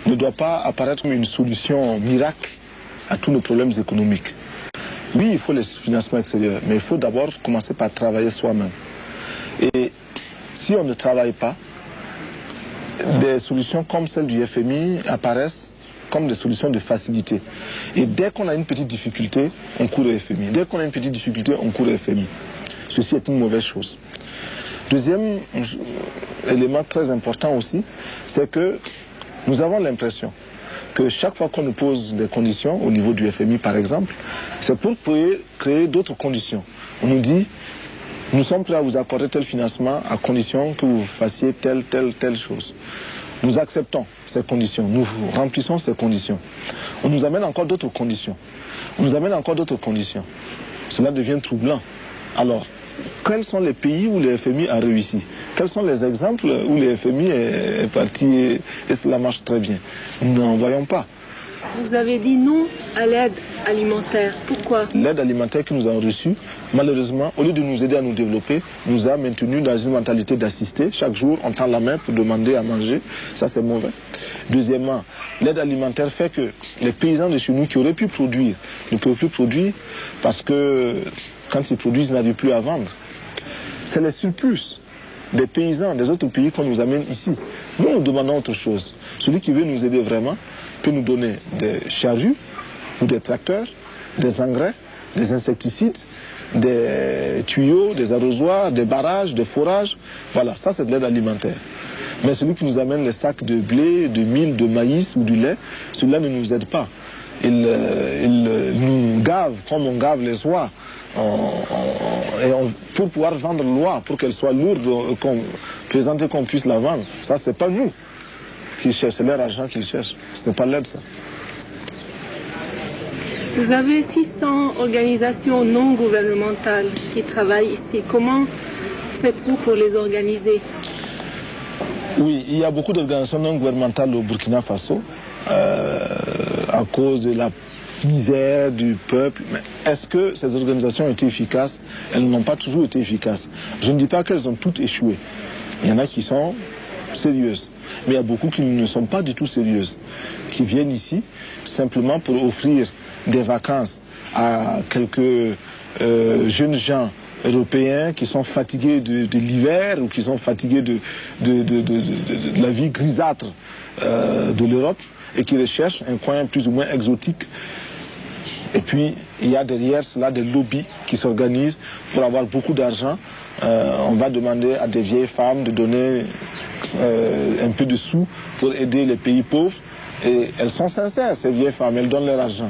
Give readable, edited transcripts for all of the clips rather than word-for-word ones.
ne doit pas apparaître comme une solution miracle à tous nos problèmes économiques. Oui, il faut les financements extérieurs, mais il faut d'abord commencer par travailler soi-même. Et si on ne travaille pas, des solutions comme celle du FMI apparaissent comme des solutions de facilité. Et dès qu'on a une petite difficulté, on court au FMI. Dès qu'on a une petite difficulté, on court au FMI. Ceci est une mauvaise chose. Deuxième élément très important aussi, c'est que nous avons l'impression que chaque fois qu'on nous pose des conditions, au niveau du FMI par exemple, c'est pour créer d'autres conditions. On nous dit, nous sommes prêts à vous accorder tel financement à condition que vous fassiez telle chose. Nous acceptons ces conditions, nous remplissons ces conditions. On nous amène encore d'autres conditions. On nous amène encore d'autres conditions. Cela devient troublant. Alors, quels sont les pays où le FMI a réussi? Quels sont les exemples où le FMI est parti et cela marche très bien? Nous n'en voyons pas. Vous avez dit non à l'aide alimentaire. Pourquoi? L'aide alimentaire que nous avons reçue, malheureusement, au lieu de nous aider à nous développer, nous a maintenus dans une mentalité d'assister. Chaque jour, on tend la main pour demander à manger. Ça, c'est mauvais. Deuxièmement, l'aide alimentaire fait que les paysans de chez nous qui auraient pu produire ne peuvent plus produire parce que quand ils produisent, ils n'arrivent plus à vendre. C'est le surplus des paysans des autres pays qu'on nous amène ici. Nous, nous demandons autre chose. Celui qui veut nous aider vraiment peut nous donner des charrues ou des tracteurs, des engrais, des insecticides, des tuyaux, des arrosoirs, des barrages, des forages. Voilà, ça c'est de l'aide alimentaire. Mais celui qui nous amène les sacs de blé, de mil, de maïs ou du lait, celui-là ne nous aide pas. Il nous gave comme on gave les oies. Pour pouvoir vendre l'oie, pour qu'elle soit lourde, présenter qu'on puisse la vendre. Ça, c'est pas nous qui cherchent, c'est leur argent qu'ils cherchent. Ce n'est pas l'aide, ça. Vous avez 600 organisations non gouvernementales qui travaillent ici. Comment faites-vous pour les organiser? Oui, il y a beaucoup d'organisations non gouvernementales au Burkina Faso à cause de la misère du peuple. Mais est-ce que ces organisations ont été efficaces? Elles n'ont pas toujours été efficaces. Je ne dis pas qu'elles ont toutes échoué. Il y en a qui sont sérieuses. Mais il y a beaucoup qui ne sont pas du tout sérieuses. Qui viennent ici simplement pour offrir des vacances à quelques jeunes gens européens qui sont fatigués de l'hiver ou qui sont fatigués de la vie grisâtre de l'Europe et qui recherchent un coin plus ou moins exotique. Et puis, il y a derrière cela des lobbies qui s'organisent pour avoir beaucoup d'argent. On va demander à des vieilles femmes de donner un peu de sous pour aider les pays pauvres. Et elles sont sincères, ces vieilles femmes, elles donnent leur argent.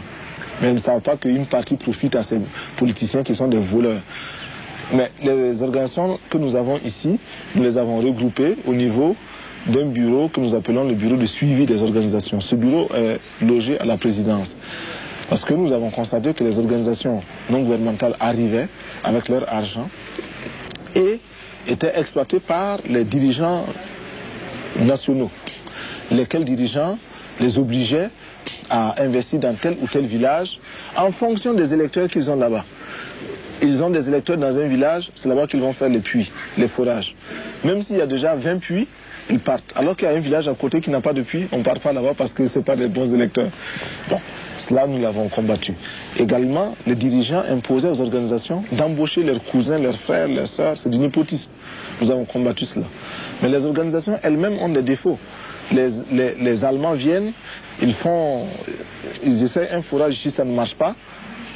Mais elles ne savent pas qu'une partie profite à ces politiciens qui sont des voleurs. Mais les organisations que nous avons ici, nous les avons regroupées au niveau d'un bureau que nous appelons le bureau de suivi des organisations. Ce bureau est logé à la présidence. Parce que nous avons constaté que les organisations non gouvernementales arrivaient avec leur argent et étaient exploitées par les dirigeants nationaux, lesquels dirigeants les obligeaient à investir dans tel ou tel village en fonction des électeurs qu'ils ont là-bas. Ils ont des électeurs dans un village, c'est là-bas qu'ils vont faire les puits, les forages. Même s'il y a déjà 20 puits, ils partent. Alors qu'il y a un village à côté qui n'a pas de puits, on ne part pas là-bas parce que ce n'est pas des bons électeurs. Bon, cela, nous l'avons combattu. Également, les dirigeants imposaient aux organisations d'embaucher leurs cousins, leurs frères, leurs sœurs. C'est du népotisme. Nous avons combattu cela. Mais les organisations elles-mêmes ont des défauts. Les Allemands viennent, ils essaient un forage ici, ça ne marche pas.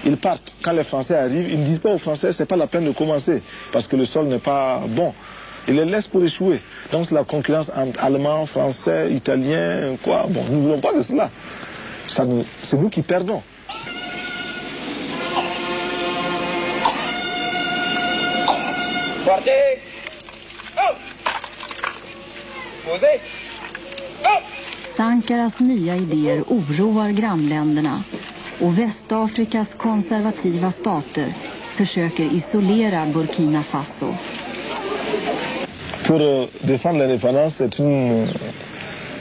Ils partent. Quand les Français arrivent, ils ne disent pas aux Français, c'est pas la peine de commencer, parce que le sol n'est pas bon. Ils les laissent pour échouer. Donc c'est la concurrence entre Allemands, Français, Italiens, quoi. Bon, nous ne voulons pas de cela. C'est nous qui perdons. Partez! Oh! Posez! Oh! Sankaras nya idéer oroar grannländerna och Västafrikas konservativa stater försöker isolera Burkina Faso. Pour défendre l'indépendance,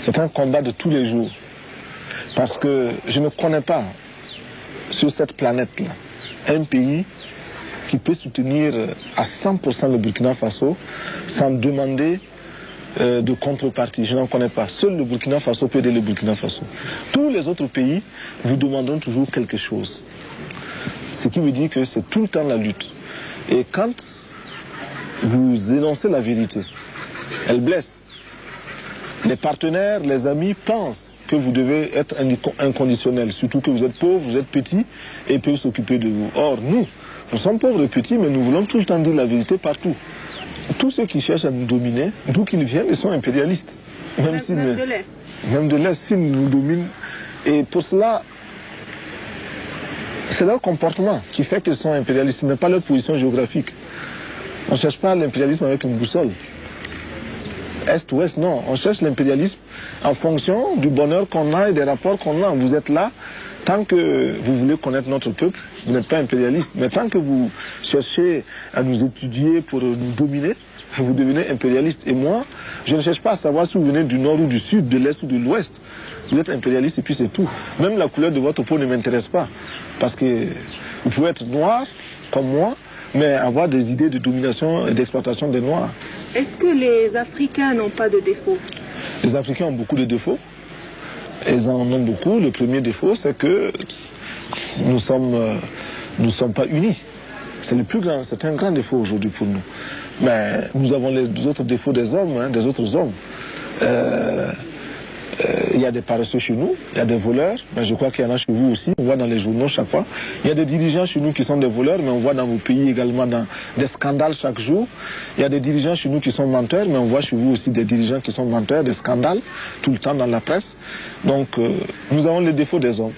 c'est un combat de tous les jours. Parce que je ne connais pas sur cette planète-là un pays qui peut soutenir à 100% le Burkina Faso sans demander de contrepartie. Je n'en connais pas. Seul le Burkina Faso peut aider le Burkina Faso. Tous les autres pays vous demanderont toujours quelque chose. Ce qui veut dire que c'est tout le temps la lutte. Et quand vous énoncez la vérité, elle blesse. Les partenaires, les amis pensent que vous devez être inconditionnel, surtout que vous êtes pauvre, vous êtes petit et peuvent s'occuper de vous. Or, nous sommes pauvres et petits, mais nous voulons tout le temps dire la vérité partout. Tous ceux qui cherchent à nous dominer, d'où qu'ils viennent, ils sont impérialistes. Même de l'Est. Même de l'Est, s'ils nous dominent. Et pour cela, c'est leur comportement qui fait qu'ils sont impérialistes, ce n'est pas leur position géographique. On ne cherche pas l'impérialisme avec une boussole. Est-ouest, non. On cherche l'impérialisme en fonction du bonheur qu'on a et des rapports qu'on a. Vous êtes là, tant que vous voulez connaître notre peuple, vous n'êtes pas impérialiste. Mais tant que vous cherchez à nous étudier pour nous dominer, vous devenez impérialiste. Et moi, je ne cherche pas à savoir si vous venez du nord ou du sud, de l'est ou de l'ouest. Vous êtes impérialiste et puis c'est tout. Même la couleur de votre peau ne m'intéresse pas. Parce que vous pouvez être noir, comme moi, mais avoir des idées de domination et d'exploitation des Noirs. Est-ce que les Africains n'ont pas de défauts? Les Africains ont beaucoup de défauts. Ils en ont beaucoup. Le premier défaut, c'est que nous sommes pas unis. C'est le plus grand, c'est un grand défaut aujourd'hui pour nous. Mais nous avons les autres défauts des hommes, des autres hommes. Il y a des paresseux chez nous, il y a des voleurs, mais je crois qu'il y en a chez vous aussi, on voit dans les journaux chaque fois. Il y a des dirigeants chez nous qui sont des voleurs, mais on voit dans vos pays également des scandales chaque jour. Il y a des dirigeants chez nous qui sont menteurs, mais on voit chez vous aussi des dirigeants qui sont menteurs, des scandales, tout le temps dans la presse. Donc, nous avons les défauts des hommes.